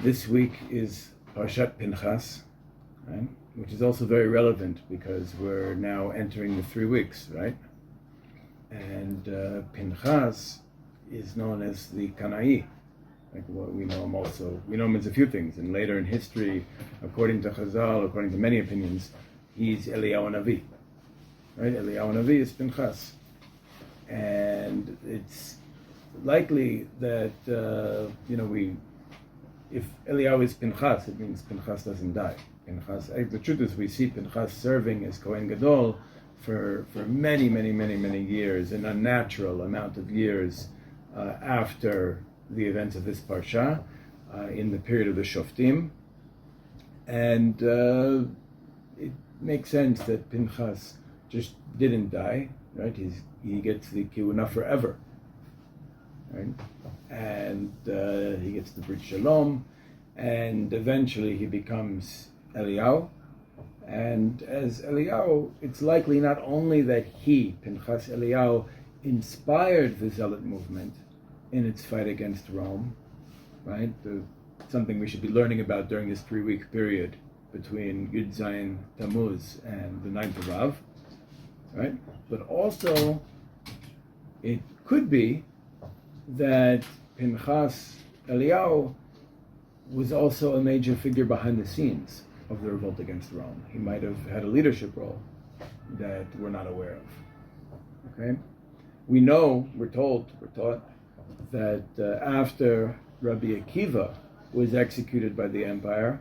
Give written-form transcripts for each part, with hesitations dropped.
This week is Parshat Pinhas, right? Which is also very relevant because we're now entering the 3 weeks, right? And Pinhas is known as the Kanai. Like what we know him also. We know him as a few things, and later in history, according to Chazal, according to many opinions, he's Eliyahu HaNavi. Right? Eliyahu HaNavi is Pinhas. And it's likely that, if Eliyahu is Pinhas, it means Pinhas doesn't die. Pinhas, the truth is, we see Pinhas serving as Kohen Gadol for many years, an unnatural amount of years after the events of this parsha, in the period of the Shoftim. And it makes sense that Pinhas just didn't die, right? He gets the Kehuna forever, right? And he gets the Brit Shalom, and eventually he becomes Eliyahu. And as Eliyahu, it's likely not only that he, Pinhas Eliyahu, inspired the Zealot movement in its fight against Rome, right? Something we should be learning about during this 3-week period between Yud Zayin Tammuz and the 9th of Av, right? But also, it could be that Pinhas Eliyahu was also a major figure behind the scenes of the revolt against Rome. He might have had a leadership role that we're not aware of. Okay? We know, we're taught that after Rabbi Akiva was executed by the empire,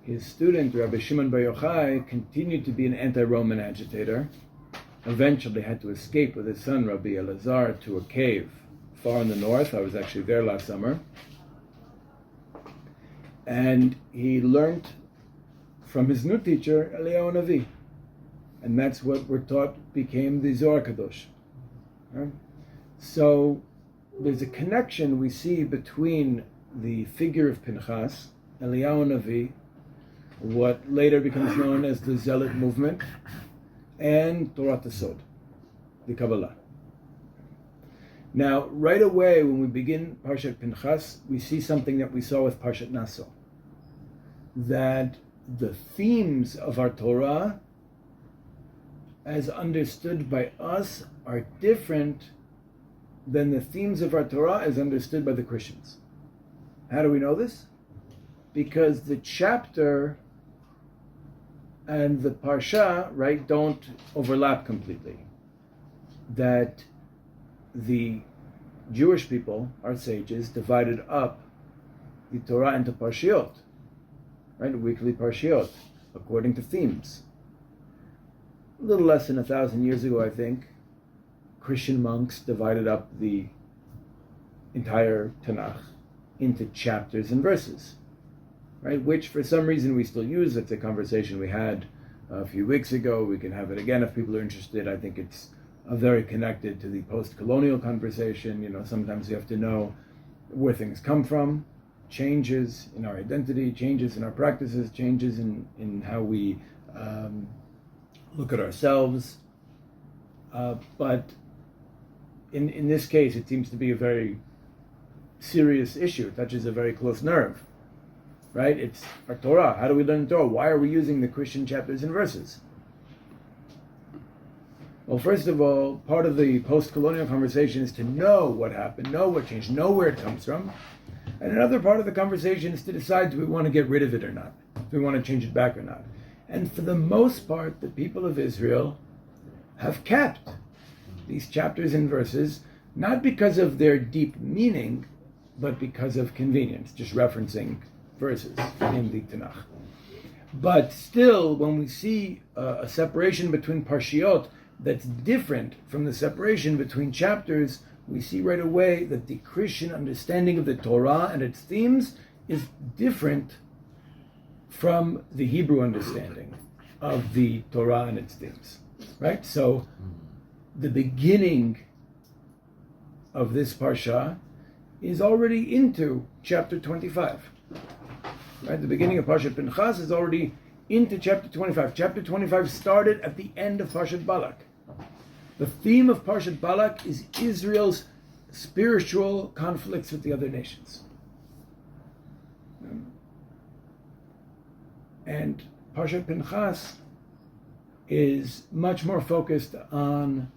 his student, Rabbi Shimon Bar Yochai, continued to be an anti-Roman agitator, eventually had to escape with his son, Rabbi Elazar, to a cave far in the north. I was actually there last summer. And he learned from his new teacher, Eliyahu HaNavi. And that's what we're taught became the Zohar HaKadosh. Right? So there's a connection we see between the figure of Pinhas, Eliyahu HaNavi, what later becomes known as the Zealot movement, and Torah Sod, the Kabbalah. Now, right away when we begin Parshat Pinhas, we see something that we saw with Parshat Naso, that the themes of our Torah, as understood by us, are different than the themes of our Torah as understood by the Christians. How do we know this? Because the chapter and the parsha, right, don't overlap completely. That the Jewish people, our sages, divided up the Torah into parshiot, right, weekly parshiot, according to themes. A little less than 1,000 years ago, I think, Christian monks divided up the entire Tanakh into chapters and verses, right? Which for some reason we still use. It's a conversation we had a few weeks ago. We can have it again if people are interested. I think it's very connected to the post-colonial conversation. Sometimes you have to know where things come from, changes in our identity, changes in our practices, changes in how we look at ourselves. But in this case, it seems to be a very serious issue. It touches a very close nerve, right? It's our Torah. How do we learn Torah? Why are we using the Christian chapters and verses? Well, first of all, part of the post-colonial conversation is to know what happened, know what changed, know where it comes from. And another part of the conversation is to decide, do we want to get rid of it or not? Do we want to change it back or not? And for the most part, the people of Israel have kept these chapters and verses, not because of their deep meaning, but because of convenience, just referencing verses in the Tanakh. But still, when we see a separation between parshiot that's different from the separation between chapters, we see right away that the Christian understanding of the Torah and its themes is different from the Hebrew understanding of the Torah and its themes, right? So the beginning of this parsha is already into chapter 25. Right? The beginning of Parshat Pinhas is already into chapter 25. Chapter 25 started at the end of Parshat Balak. The theme of Parshat Balak is Israel's spiritual conflicts with the other nations. And Parshat Pinhas is much more focused on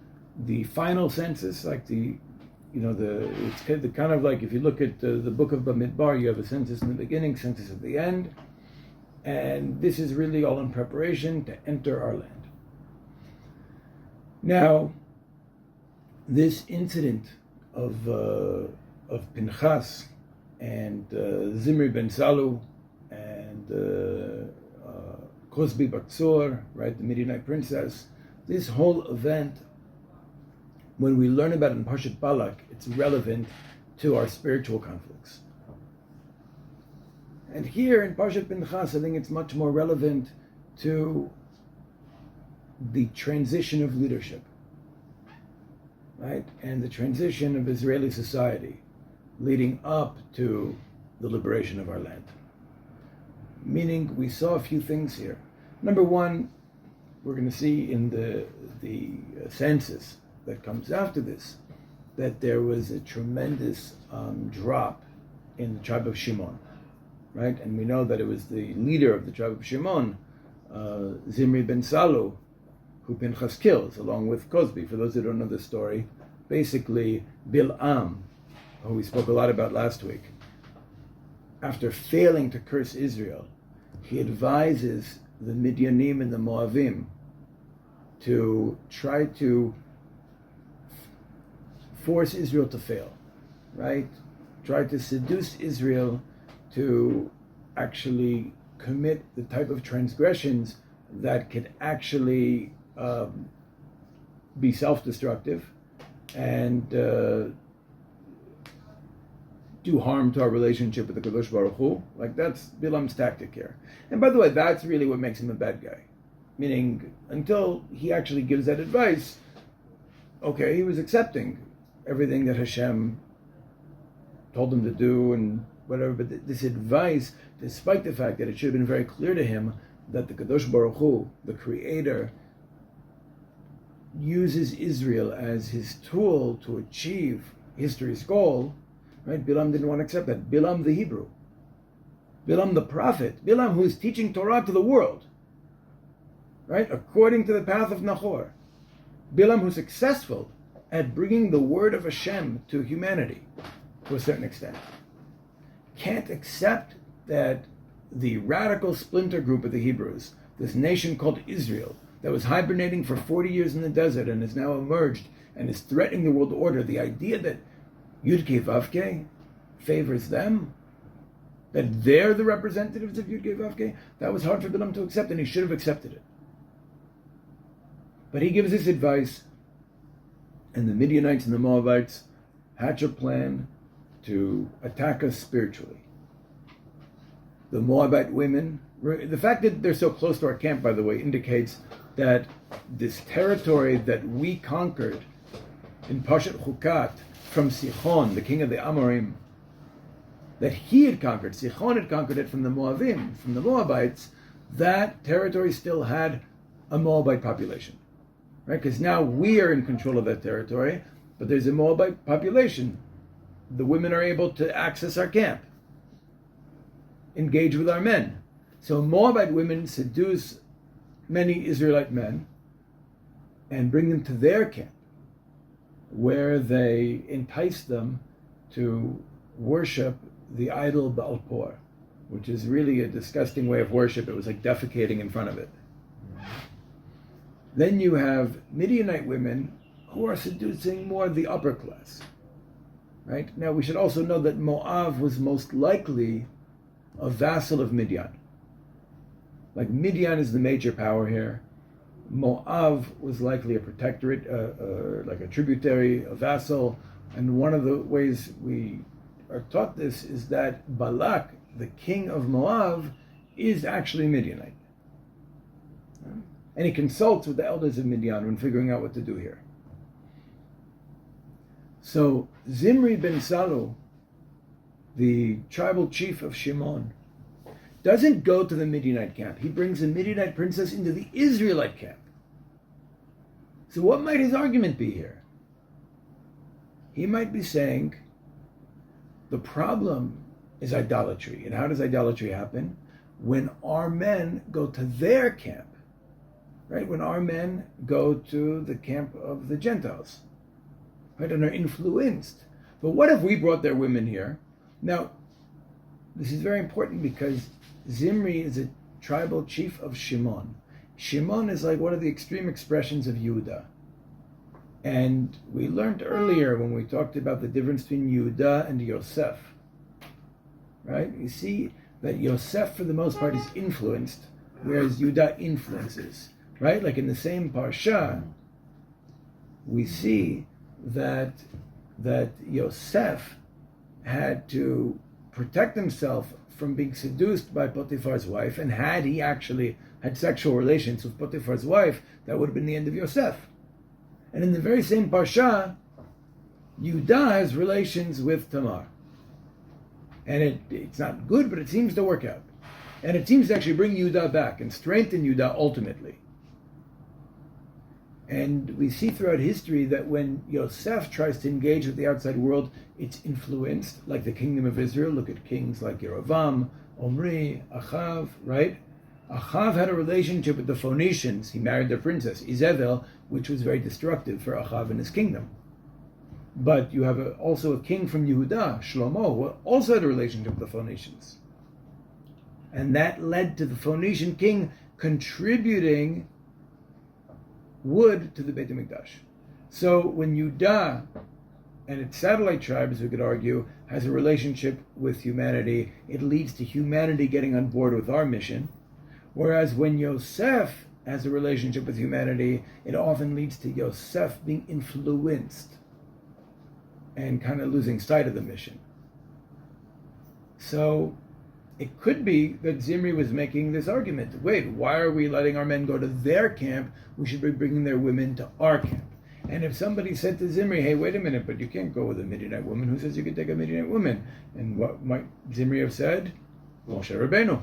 the final census, like it's kind of like if you look at the book of Bamidbar, you have a census in the beginning, census at the end, and this is really all in preparation to enter our land. Now, this incident of Pinhas and Zimri ben Salu and Cosbi Batsur, right, the Midianite princess, this whole event, when we learn about it in Parshat Balak, it's relevant to our spiritual conflicts. And here in Parshat Pinhas, I think it's much more relevant to the transition of leadership, right? And the transition of Israeli society leading up to the liberation of our land. Meaning, we saw a few things here. Number one, we're going to see in the census that comes after this that there was a tremendous drop in the tribe of Shimon, right? And we know that it was the leader of the tribe of Shimon, Zimri ben Salu, who Pinchas kills, along with Cosbi. For those who don't know the story, basically Bil'am, who we spoke a lot about last week, after failing to curse Israel, he advises the Midianim and the Moavim to try to force Israel to fail, right? Try to seduce Israel to actually commit the type of transgressions that could actually be self-destructive and do harm to our relationship with the Kadosh Baruch Hu. Like, that's Bilam's tactic here. And by the way, that's really what makes him a bad guy. Meaning, until he actually gives that advice, okay, he was accepting everything that Hashem told him to do and whatever, but this advice, despite the fact that it should have been very clear to him that the Kadosh Baruch Hu, the Creator, uses Israel as his tool to achieve history's goal, right? Bilam didn't want to accept that. Bilam the Hebrew, Bilam the prophet, Bilam who is teaching Torah to the world, right? According to the path of Nahor. Bilam who's successful at bringing the word of Hashem to humanity to a certain extent, can't accept that the radical splinter group of the Hebrews, this nation called Israel, that was hibernating for 40 years in the desert and has now emerged and is threatening the world order, the idea that Yud-Kei Vav-Kei favors them, that they're the representatives of Yud-Kei Vav-Kei, that was hard for Bilam to accept, and he should have accepted it. But he gives this advice, and the Midianites and the Moavites hatch a plan to attack us spiritually. The Moabite women, the fact that they're so close to our camp, by the way, indicates that this territory that we conquered in Parshat Chukat from Sichon, the king of the Amorim, that he had conquered, Sichon had conquered it from the Moavim, from the Moabites, that territory still had a Moabite population, right? Because now we are in control of that territory, but there's a Moabite population. The women are able to access our camp, engage with our men. So Moabite women seduce many Israelite men and bring them to their camp, where they entice them to worship the idol Baal-Por, which is really a disgusting way of worship. It was like defecating in front of it. Then you have Midianite women who are seducing more of the upper class. Right? Now, we should also know that Moav was most likely a vassal of Midian. Like, Midian is the major power here. Moav was likely a protectorate, like a tributary, a vassal. And one of the ways we are taught this is that Balak, the king of Moav, is actually Midianite. And he consults with the elders of Midian when figuring out what to do here. So Zimri ben Salu, the tribal chief of Shimon, doesn't go to the Midianite camp. He brings a Midianite princess into the Israelite camp. So what might his argument be here? He might be saying, the problem is idolatry. And how does idolatry happen? When our men go to their camp, right? When our men go to the camp of the Gentiles, right? And are influenced. But what if we brought their women here? Now, this is very important because Zimri is a tribal chief of Shimon. Shimon is like one of the extreme expressions of Yehuda. And we learned earlier when we talked about the difference between Yehuda and Yosef, right? You see that Yosef, for the most part, is influenced, whereas Yehuda influences, right? Like in the same parsha, we see that Yosef had to protect himself from being seduced by Potiphar's wife, and had he actually had sexual relations with Potiphar's wife, that would have been the end of Yosef. And in the very same parsha, Yehuda has relations with Tamar. And it's not good, but it seems to work out. And it seems to actually bring Yehuda back and strengthen Yehuda ultimately. And we see throughout history that when Yosef tries to engage with the outside world, it's influenced, like the kingdom of Israel. Look at kings like Yerovam, Omri, Achav, right? Achav had a relationship with the Phoenicians. He married their princess, Izebel, which was very destructive for Achav and his kingdom. But you have also a king from Yehuda, Shlomo, who also had a relationship with the Phoenicians. And that led to the Phoenician king contributing wood to the Beit HaMikdash. So when Yehuda and its satellite tribes, we could argue, has a relationship with humanity, it leads to humanity getting on board with our mission. Whereas when Yosef has a relationship with humanity, it often leads to Yosef being influenced and kind of losing sight of the mission. So it could be that Zimri was making this argument. Wait, why are we letting our men go to their camp? We should be bringing their women to our camp. And if somebody said to Zimri, hey, wait a minute, but you can't go with a Midianite woman. Who says you can take a Midianite woman? And what might Zimri have said? Moshe Rabbeinu.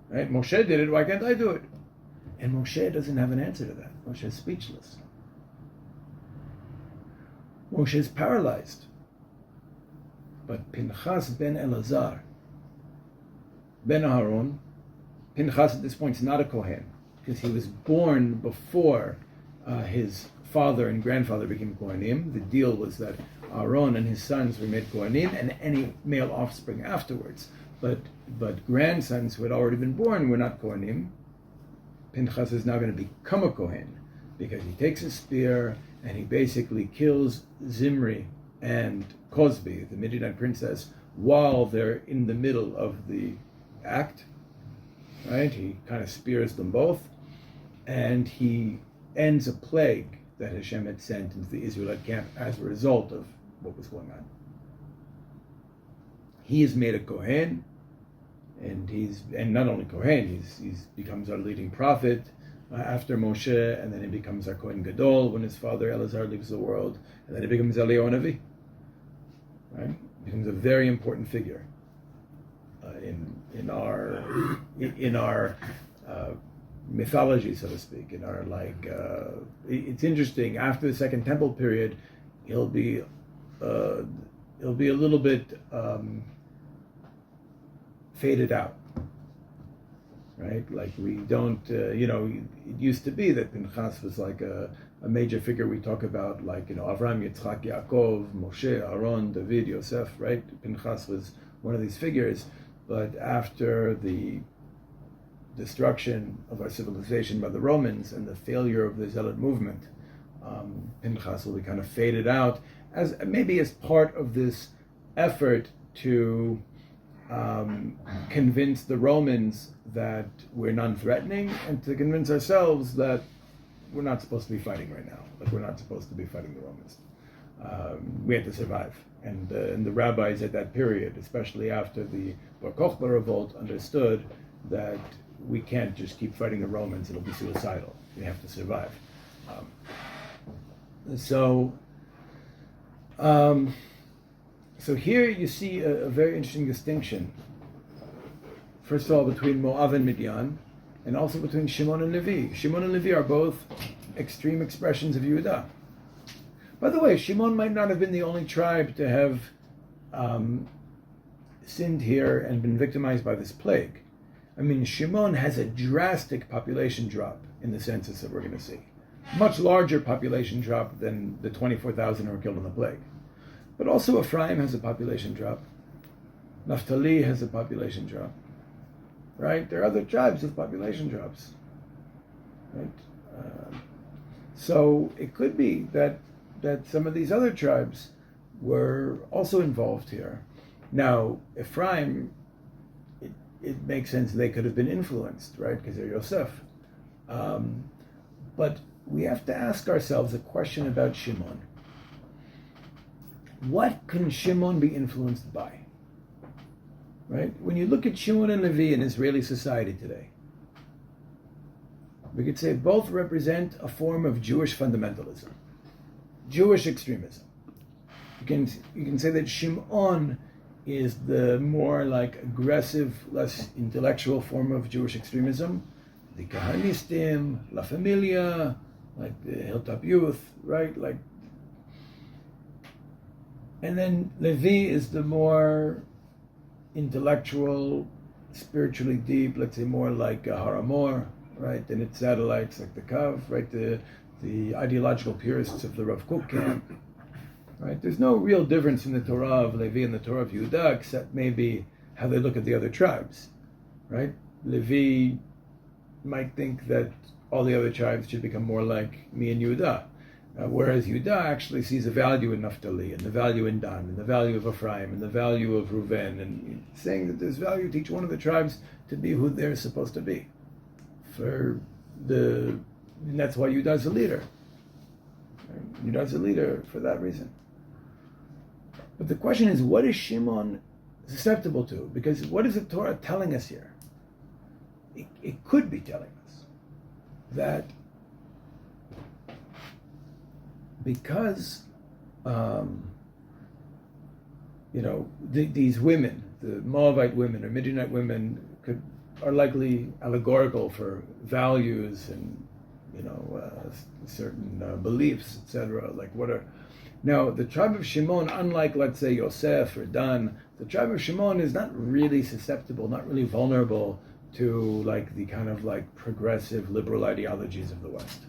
Right? Moshe did it, why can't I do it? And Moshe doesn't have an answer to that. Moshe is speechless. Moshe is paralyzed. But Pinhas ben Elazar, ben Aharon, Pinhas at this point is not a Kohen, because he was born before his father and grandfather became Kohanim. The deal was that Aaron and his sons were made Kohanim, and any male offspring afterwards. But grandsons who had already been born were not Kohanim. Pinhas is now going to become a Kohen, because he takes a spear and he basically kills Zimri and Cosbi, the Midianite princess, while they're in the middle of the act. Right? He kind of spears them both, and he ends a plague that Hashem had sent into the Israelite camp as a result of what was going on. He is made a Kohen, and not only Kohen, he's becomes our leading prophet after Moshe, and then he becomes our Kohen Gadol when his father Elazar leaves the world, and then he becomes Eliyahu HaNavi. Right? He becomes a very important figure in our mythology, so to speak. In our it's interesting. After the Second Temple period, he'll be a little bit faded out. Right? Like we don't, it used to be that Pinhas was like a major figure we talk about, like, Avraham, Yitzchak, Yaakov, Moshe, Aaron, David, Yosef, right? Pinhas was one of these figures, but after the destruction of our civilization by the Romans and the failure of the Zealot movement, Pinhas will be kind of faded out as part of this effort to convince the Romans that we're non-threatening, and to convince ourselves that we're not supposed to be fighting right now. Like, we're not supposed to be fighting the Romans. We had to survive. And the rabbis at that period, especially after the Bar Kokhba revolt, understood that we can't just keep fighting the Romans. It'll be suicidal. We have to survive. So here you see a very interesting distinction. First of all, between Moav and Midian, and also between Shimon and Levi. Shimon and Levi are both extreme expressions of Yehuda. By the way, Shimon might not have been the only tribe to have sinned here and been victimized by this plague. I mean, Shimon has a drastic population drop in the census that we're going to see. Much larger population drop than the 24,000 who were killed in the plague. But also Ephraim has a population drop. Naphtali has a population drop. Right? There are other tribes with population drops. Right? So it could be that some of these other tribes were also involved here. Now, Ephraim, it makes sense they could have been influenced, right? Because they're Yosef. But we have to ask ourselves a question about Shimon. What can Shimon be influenced by? Right? When you look at Shimon and Levi in Israeli society today, we could say both represent a form of Jewish fundamentalism, Jewish extremism. You can say that Shimon is the more like aggressive, less intellectual form of Jewish extremism. The Kahanistim, La Familia, like the Hilltop Youth, right? And then Levi is the more intellectual, spiritually deep, let's say more like Haramor, right? And its satellites like the Kav, right? The ideological purists of the Rav Kook camp, right? There's no real difference in the Torah of Levi and the Torah of Yehuda, except maybe how they look at the other tribes, right? Levi might think that all the other tribes should become more like me and Yehuda, whereas Yehuda actually sees a value in Naphtali, and the value in Dan, and the value of Ephraim, and the value of Reuven, and saying that there's value to each one of the tribes to be who they're supposed to be. And that's why Yehuda's a leader. Yehuda's a leader for that reason. But the question is, what is Shimon susceptible to? Because what is the Torah telling us here? It could be telling us that because these women, the Moabite women or Midianite women, are likely allegorical for values and certain beliefs, etc. Now the tribe of Shimon, unlike let's say Yosef or Dan, the tribe of Shimon is not really susceptible, not really vulnerable to the kind of progressive liberal ideologies of the West.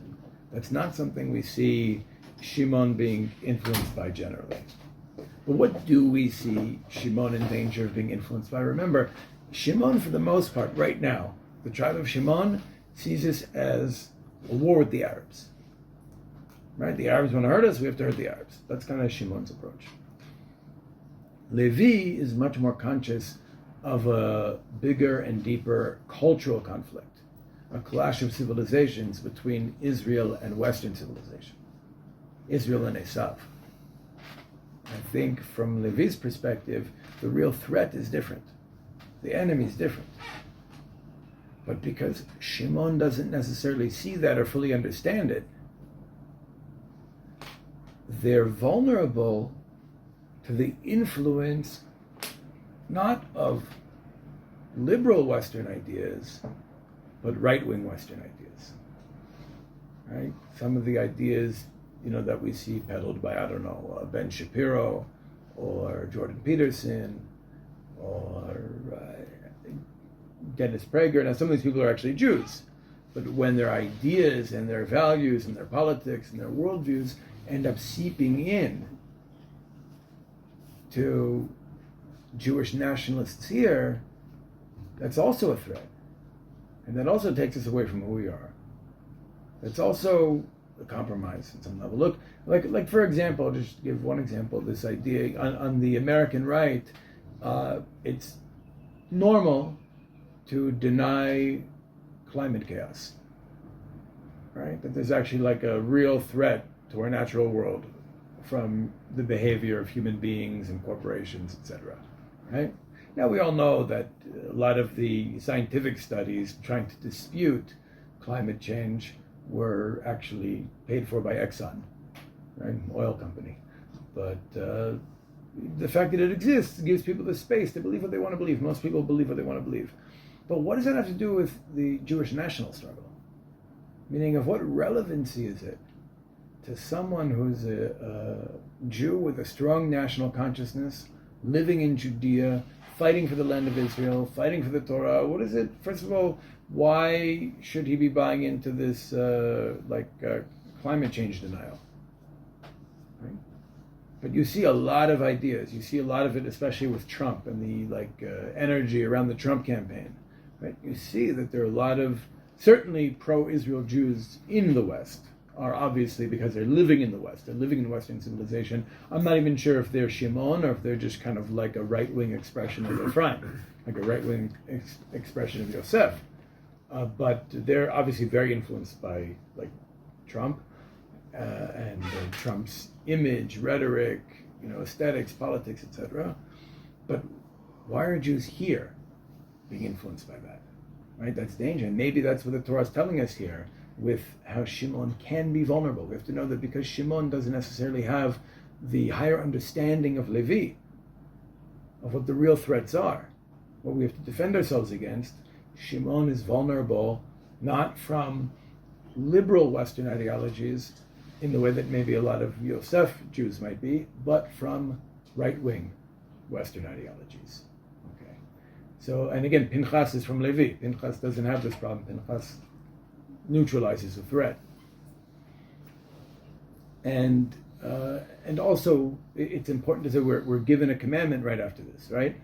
That's not something we see Shimon being influenced by generally. But what do we see Shimon in danger of being influenced by? Remember, Shimon, for the most part, right now, the tribe of Shimon sees this as a war with the Arabs. Right? The Arabs want to hurt us, we have to hurt the Arabs. That's kind of Shimon's approach. Levi is much more conscious of a bigger and deeper cultural conflict, a clash of civilizations between Israel and Western civilization, Israel and Esav. I think from Levi's perspective, the real threat is different. The enemy is different. But because Shimon doesn't necessarily see that or fully understand it, they're vulnerable to the influence not of liberal Western ideas, but right-wing Western ideas. Right? Some of the ideas, that we see peddled by, Ben Shapiro, or Jordan Peterson, or Dennis Prager. Now, some of these people are actually Jews, but when their ideas and their values and their politics and their worldviews end up seeping in to Jewish nationalists here, that's also a threat. And that also takes us away from who we are. It's also a compromise at some level. Look, like for example, I'll just give one example, this idea on the American right, it's normal to deny climate chaos, right? That there's actually a real threat to our natural world from the behavior of human beings and corporations, etc. Right? Now we all know that a lot of the scientific studies trying to dispute climate change were actually paid for by Exxon, right? Oil company. But the fact that it exists gives people the space to believe what they want to believe. Most people believe what they want to believe. But what does that have to do with the Jewish national struggle? Meaning, of what relevancy is it to someone who's a Jew with a strong national consciousness, living in Judea, fighting for the land of Israel, fighting for the Torah. What is it? First of all, why should he be buying into this climate change denial? Right? But you see a lot of ideas. You see a lot of it, especially with Trump and the energy around the Trump campaign. Right? You see that there are a lot of certainly pro-Israel Jews in the West. Are obviously because they're living in the West. They're living in Western civilization. I'm not even sure if they're Shimon or if they're just kind of like a right-wing expression of Ephraim, like a right-wing expression of Yosef. But they're obviously very influenced by like Trump and Trump's image, rhetoric, aesthetics, politics, etc. But why are Jews here being influenced by that? Right? That's danger. And maybe that's what the Torah is telling us here, with how Shimon can be vulnerable. We have to know that because Shimon doesn't necessarily have the higher understanding of Levi, of what the real threats are, what we have to defend ourselves against, Shimon is vulnerable not from liberal Western ideologies in the way that maybe a lot of Yosef Jews might be, but from right-wing Western ideologies. Okay. So, and again, Pinhas is from Levi. Pinhas doesn't have this problem. Pinhas neutralizes the threat, and also it's important to say we're given a commandment right after this, right?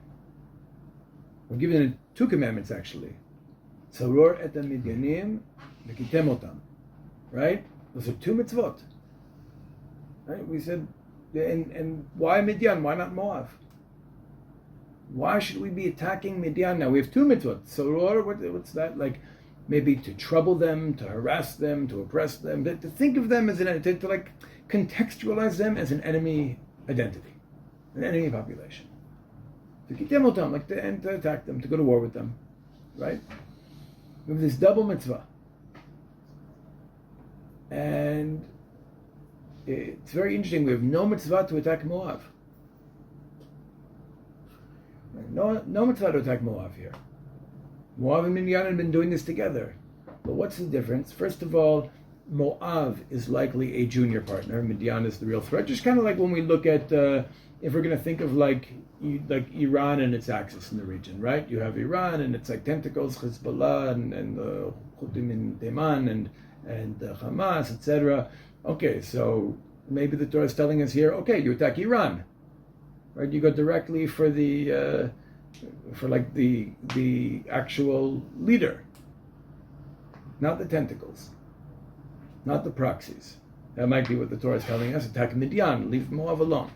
We're given two commandments actually. Tzaror et Midianim v'kitem otam, right? Those are two mitzvot, right? We said, and why Midian? Why not Moav? Why should we be attacking Midian now? We have two mitzvot. Tzaror, what's that like? Maybe to trouble them, to harass them, to oppress them, to think of them as to like contextualize them as an enemy identity, an enemy population. To to attack them, to go to war with them, right? We have this double mitzvah, and it's very interesting. We have no mitzvah to attack Moav. No mitzvah to attack Moav here. Moav and Midian have been doing this together. But what's the difference? First of all, Moav is likely a junior partner. Midian is the real threat. Just kind of like when we look at, if we're going to think of like Iran and its axis in the region, right? You have Iran and its like tentacles, Hezbollah and Houthim in Teman and Hamas, etc. Okay, so maybe the Torah is telling us here, okay, you attack Iran, right? You go directly for the actual leader, not the tentacles, not the proxies. That might be what the Torah is telling us. Attack Midian, leave Moav alone.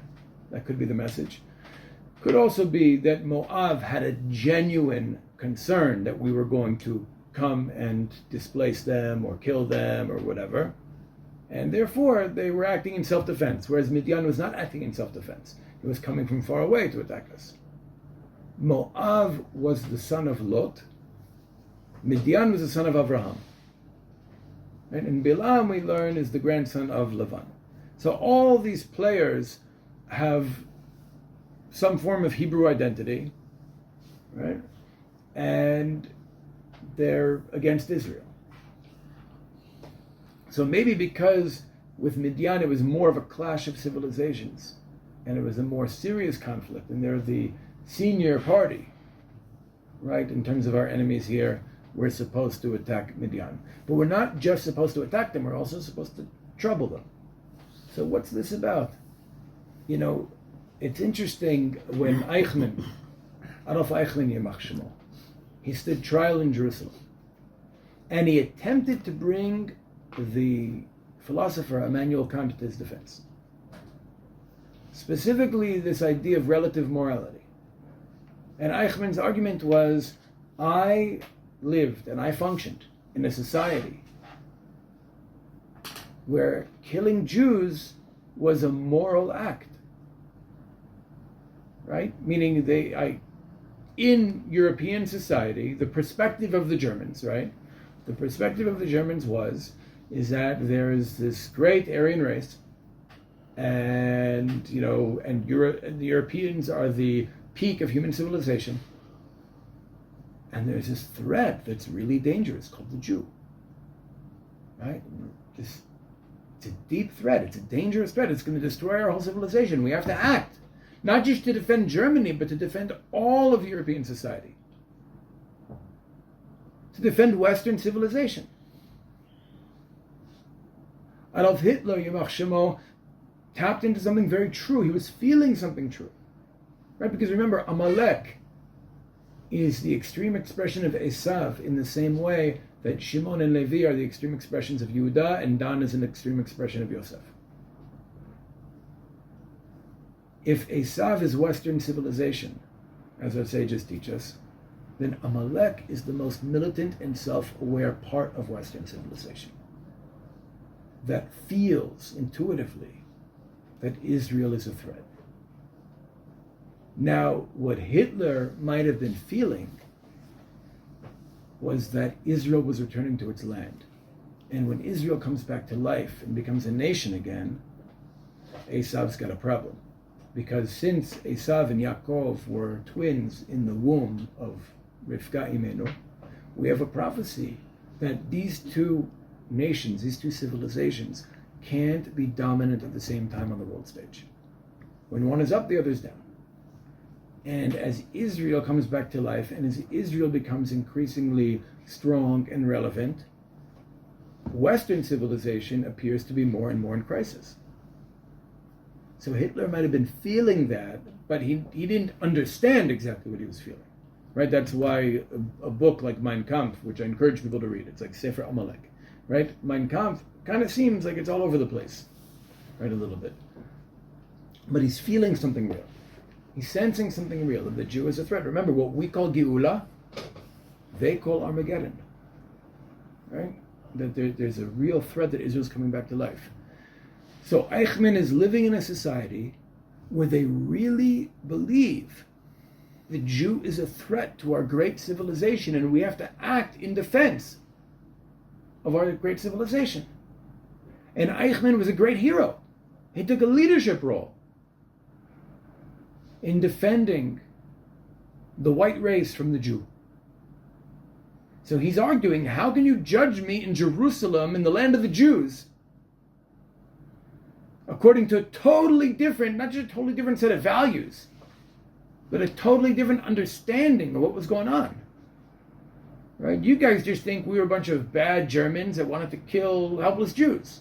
That could be the message. Could also be that Moav had a genuine concern that we were going to come and displace them or kill them or whatever, and therefore they were acting in self-defense, whereas Midian was not acting in self-defense. He was coming from far away to attack us. Moav was the son of Lot. Midian was the son of Abraham. Right? And Bilam, we learn, is the grandson of Lavan. So all these players have some form of Hebrew identity, right? And they're against Israel. So maybe because with Midian it was more of a clash of civilizations, and it was a more serious conflict, and they're the senior party, right? In terms of our enemies here, we're supposed to attack Midian. But we're not just supposed to attack them, we're also supposed to trouble them. So what's this about? It's interesting when Adolf Eichmann Yemach Shemo, he stood trial in Jerusalem, and he attempted to bring the philosopher Immanuel Kant to his defense. Specifically, this idea of relative morality. And Eichmann's argument was, I lived and I functioned in a society where killing Jews was a moral act. Right? Meaning in European society, the perspective of the Germans, right? The perspective of the Germans is that there is this great Aryan race, and the Europeans are the peak of human civilization, and there's this threat that's really dangerous called the Jew, right? It's a deep threat. It's a dangerous threat. It's going to destroy our whole civilization. We have to act. Not just to defend Germany, but to defend all of European society. To defend Western civilization. Adolf Hitler, Yamach Shemo, tapped into something very true. He was feeling something true. Right? Because remember, Amalek is the extreme expression of Esav in the same way that Shimon and Levi are the extreme expressions of Yehuda, and Dan is an extreme expression of Yosef. If Esav is Western civilization, as our sages teach us, then Amalek is the most militant and self-aware part of Western civilization that feels intuitively that Israel is a threat. Now, what Hitler might have been feeling was that Israel was returning to its land. And when Israel comes back to life and becomes a nation again, Esav's got a problem. Because since Esav and Yaakov were twins in the womb of Rivka Imenu, we have a prophecy that these two nations, these two civilizations, can't be dominant at the same time on the world stage. When one is up, the other's down. And as Israel comes back to life, and as Israel becomes increasingly strong and relevant, Western civilization appears to be more and more in crisis. So Hitler might have been feeling that, but he didn't understand exactly what he was feeling. Right? That's why a book like Mein Kampf, which I encourage people to read, it's like Sefer Amalek. Right? Mein Kampf kind of seems like it's all over the place. Right? A little bit. But he's feeling something real. He's sensing something real, that the Jew is a threat. Remember, what we call Geula, they call Armageddon. Right? That there's a real threat that Israel's coming back to life. So Eichmann is living in a society where they really believe the Jew is a threat to our great civilization, and we have to act in defense of our great civilization. And Eichmann was a great hero. He took a leadership role in defending the white race from the Jew. So he's arguing, how can you judge me in Jerusalem, in the land of the Jews, according to a totally different, not just a totally different set of values, but a totally different understanding of what was going on. Right? You guys just think we were a bunch of bad Germans that wanted to kill helpless Jews.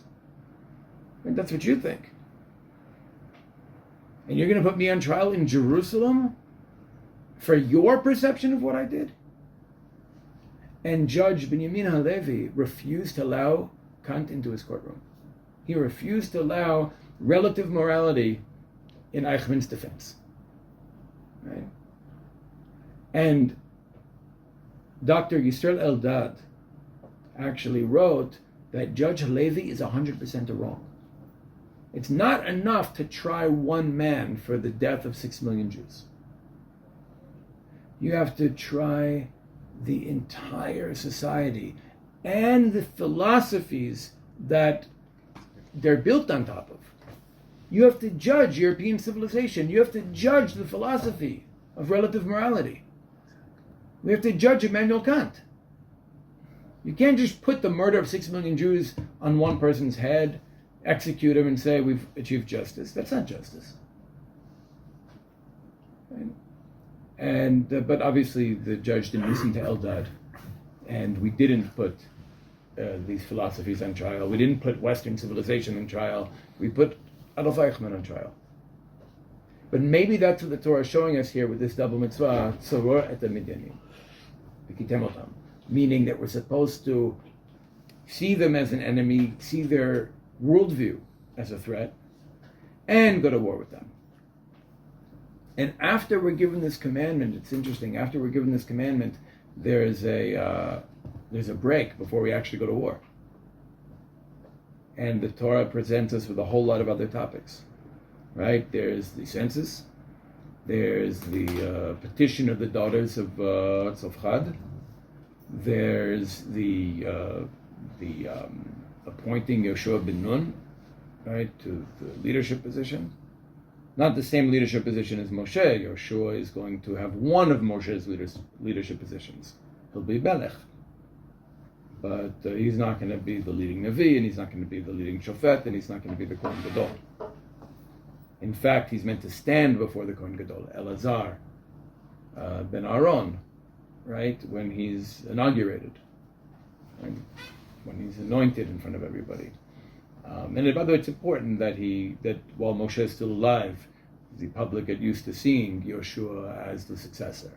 And that's what you think. And you're going to put me on trial in Jerusalem for your perception of what I did? And Judge Binyamin HaLevi refused to allow Kant into his courtroom. He refused to allow relative morality in Eichmann's defense. Right? And Dr. Yisrael Eldad actually wrote that Judge HaLevi is 100% wrong. It's not enough to try one man for the death of 6 million Jews. You have to try the entire society and the philosophies that they're built on top of. You have to judge European civilization. You have to judge the philosophy of relative morality. We have to judge Immanuel Kant. You can't just put the murder of 6 million Jews on one person's head, execute him, and say we've achieved justice. That's not justice. Right? And but obviously the judge didn't listen to Eldad, and we didn't put these philosophies on trial. We didn't put Western civilization on trial. We put Adolf Eichmann on trial. But maybe that's what the Torah is showing us here with this double mitzvah, tzoror et Midianim, v'kitem otam, meaning that we're supposed to see them as an enemy, see their worldview as a threat, and go to war with them. And after we're given this commandment, it's interesting, after we're given this commandment, there's a break before we actually go to war. And the Torah presents us with a whole lot of other topics. Right? There's the census, there's the petition of the daughters of Tzofchad, there's the appointing Yoshua ben Nun, right, to the leadership position. Not the same leadership position as Moshe. Yoshua is going to have one of Moshe's leadership positions. He'll be Melech. But he's not going to be the leading Navi, and he's not going to be the leading Shofet, and he's not going to be the Kohen Gadol. In fact, he's meant to stand before the Kohen Gadol, Elazar ben Aaron, right, when he's inaugurated, right? When he's anointed in front of everybody. And by the way, it's important that while Moshe is still alive, the public get used to seeing Yoshua as the successor.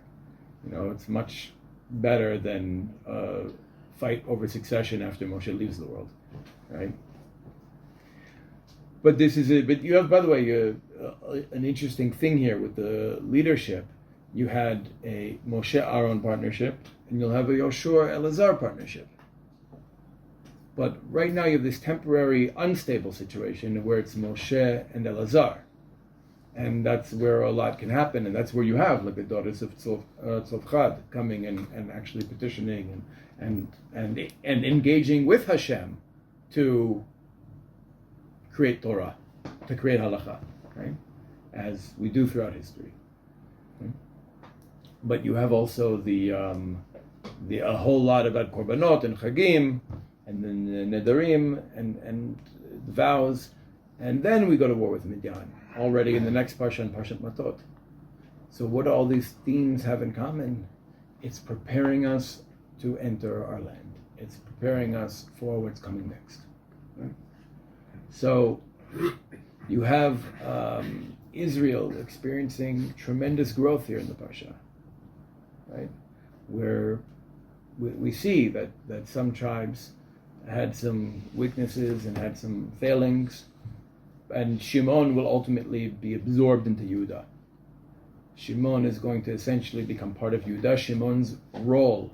It's much better than fight over succession after Moshe leaves the world, right? But but you have, by the way, an interesting thing here with the leadership. You had a Moshe-Aaron partnership, and you'll have a Yoshua-Elazar partnership. But right now you have this temporary unstable situation where it's Moshe and Elazar. And that's where a lot can happen, and that's where you have like the daughters of Tzofchad coming and actually petitioning and engaging with Hashem to create Torah, to create halacha, right? As we do throughout history. Right? But you have also a whole lot about korbanot and chagim, and then the nedarim and the vows, and then we go to war with Midian already in the next parsha, in Parshat Matot. So what do all these themes have in common? It's preparing us to enter our land. It's preparing us for what's coming next. Right? So you have Israel experiencing tremendous growth here in the parsha, right? Where we see that some tribes had some weaknesses and had some failings, and Shimon will ultimately be absorbed into Yehuda. Shimon is going to essentially become part of Yehuda. Shimon's role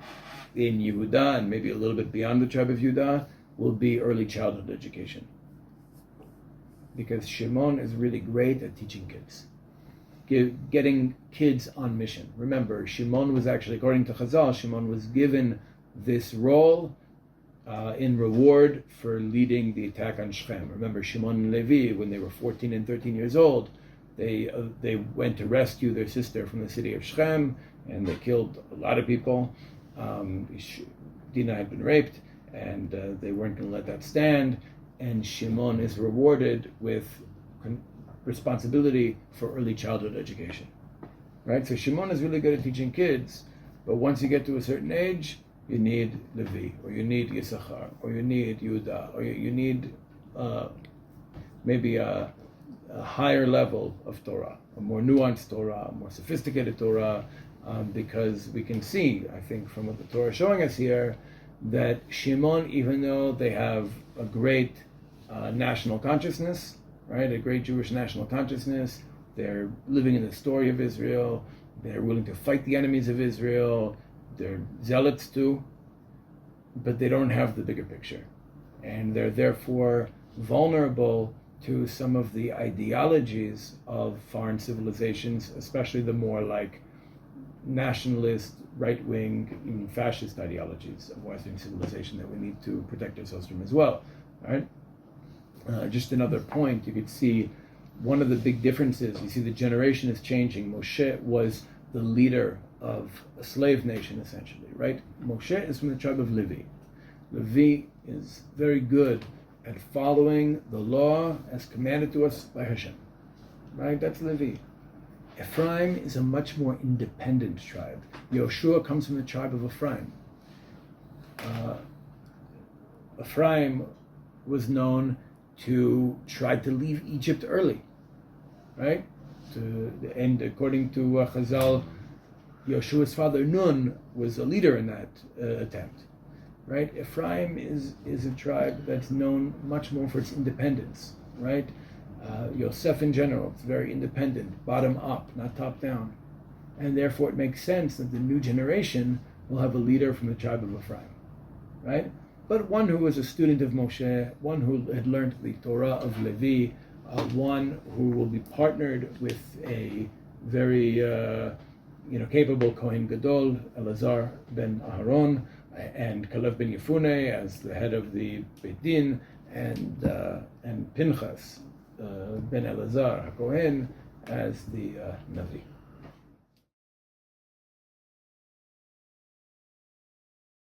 in Yehuda, and maybe a little bit beyond the tribe of Yehuda, will be early childhood education. Because Shimon is really great at teaching kids, getting kids on mission. Remember, Shimon was actually, according to Chazal, Shimon was given this role in reward for leading the attack on Shechem. Remember, Shimon Levi, when they were 14 and 13 years old, they went to rescue their sister from the city of Shechem, and they killed a lot of people. Dinah had been raped, and they weren't going to let that stand. And Shimon is rewarded with responsibility for early childhood education. Right? So Shimon is really good at teaching kids, but once you get to a certain age, you need Levi, or you need Yisachar, or you need Yehuda, or you need maybe a higher level of Torah, a more nuanced Torah, a more sophisticated Torah, because we can see, I think, from what the Torah is showing us here, that Shimon, even though they have a great national consciousness, right, a great Jewish national consciousness, they're living in the story of Israel, they're willing to fight the enemies of Israel, they're zealots too, but they don't have the bigger picture. And they're therefore vulnerable to some of the ideologies of foreign civilizations, especially the more like nationalist, right-wing, even fascist ideologies of Western civilization that we need to protect ourselves from as well. Right? Just another point, you could see one of the big differences. You see the generation is changing. Moshe was the leader of a slave nation, essentially, right? Moshe is from the tribe of Levi. Levi is very good at following the law as commanded to us by Hashem, right? That's Levi. Ephraim is a much more independent tribe. Yoshua comes from the tribe of Ephraim. Ephraim was known to try to leave Egypt early, right? And according to Chazal, Yoshua's father Nun was a leader in that attempt, right? Ephraim is a tribe that's known much more for its independence, right? Yosef in general, it's very independent, bottom up, not top down. And therefore it makes sense that the new generation will have a leader from the tribe of Ephraim, right? But one who was a student of Moshe, one who had learned the Torah of Levi, one who will be partnered with a very capable Kohen Gadol, Elazar ben Aharon, and Kalev ben Yefune as the head of the Beit Din, and Pinhas ben Elazar HaKohen as the Navi.